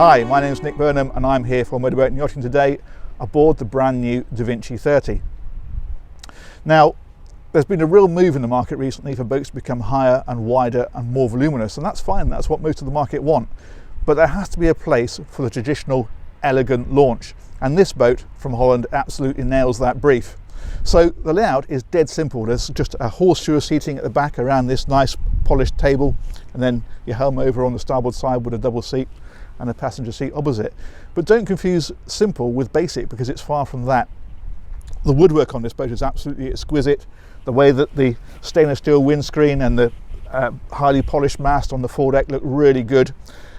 Hi, my name is Nick Burnham and I'm here for Motorboat and Yachting today aboard the brand new DaVinci 30. Now, there's been a real move in the market recently for boats to become higher and wider and more voluminous, and that's fine, that's what most of the market want. But there has to be a place for the traditional elegant launch, and this boat from Holland absolutely nails that brief. So the layout is dead simple. There's just a horseshoe seating at the back around this nice polished table, and then your helm over on the starboard side with a double seat and a passenger seat opposite. But don't confuse simple with basic, because it's far from that. The woodwork on this boat is absolutely exquisite. The way that the stainless steel windscreen and the highly polished mast on the foredeck look really good.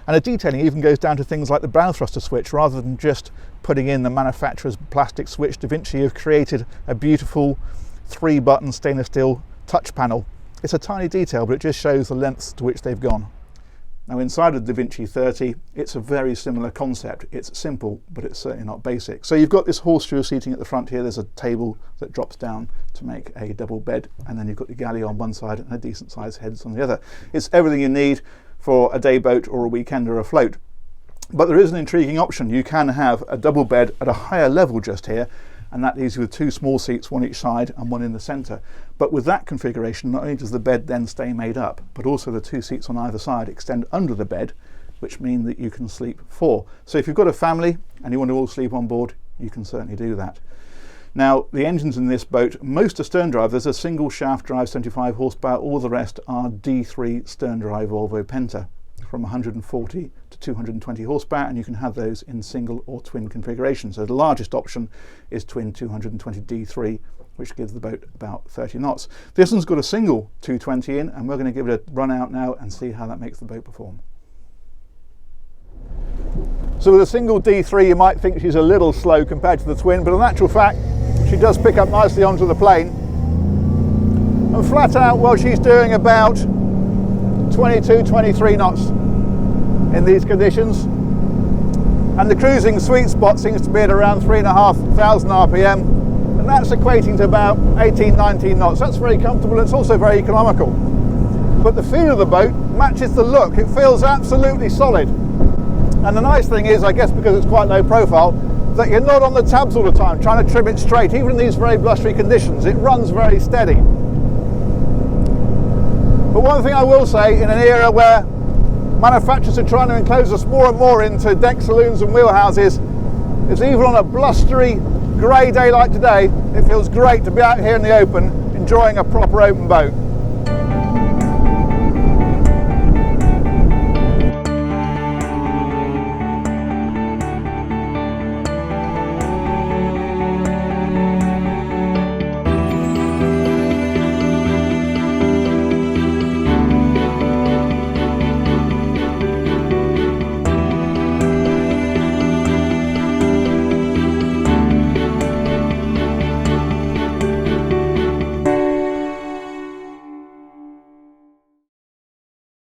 And the detailing even goes down to things like the bow thruster switch. Rather than just putting in the manufacturer's plastic switch, DaVinci have created a beautiful 3-button stainless steel touch panel. It's a tiny detail, but it just shows the lengths to which they've gone. Now, inside of DaVinci 30, it's a very similar concept. It's simple, but it's certainly not basic. So you've got this horseshoe seating at the front here. There's a table that drops down to make a double bed, and then you've got your galley on one side and a decent sized heads on the other. It's everything you need for a day boat or a weekend or a float. But there is an intriguing option. You can have a double bed at a higher level just here, and that leaves you with 2 small seats, one each side and one in the centre. But with that configuration, not only does the bed then stay made up, but also the 2 seats on either side extend under the bed, which mean that you can sleep 4. So if you've got a family and you want to all sleep on board, you can certainly do that. Now, the engines in this boat, most are stern drive. There's a single shaft drive, 75 horsepower. All the rest are D3 stern drive Volvo Penta, from 140 to 220 horsepower, and you can have those in single or twin configuration. So the largest option is twin 220 D3, which gives the boat about 30 knots. This one's got a single 220 in, and we're going to give it a run out now and see how that makes the boat perform. So with a single D3, you might think she's a little slow compared to the twin, but in actual fact, she does pick up nicely onto the plane. And flat out, well, she's doing about 22, 23 knots in these conditions. And the cruising sweet spot seems to be at around 3,500 RPM, and that's equating to about 18, 19 knots. That's very comfortable. It's also very economical. But the feel of the boat matches the look. It feels absolutely solid. And the nice thing is, I guess because it's quite low profile, that you're not on the tabs all the time trying to trim it straight. Even in these very blustery conditions, it runs very steady. But one thing I will say, in an era where manufacturers are trying to enclose us more and more into deck saloons and wheelhouses, is even on a blustery grey day like today, it feels great to be out here in the open enjoying a proper open boat.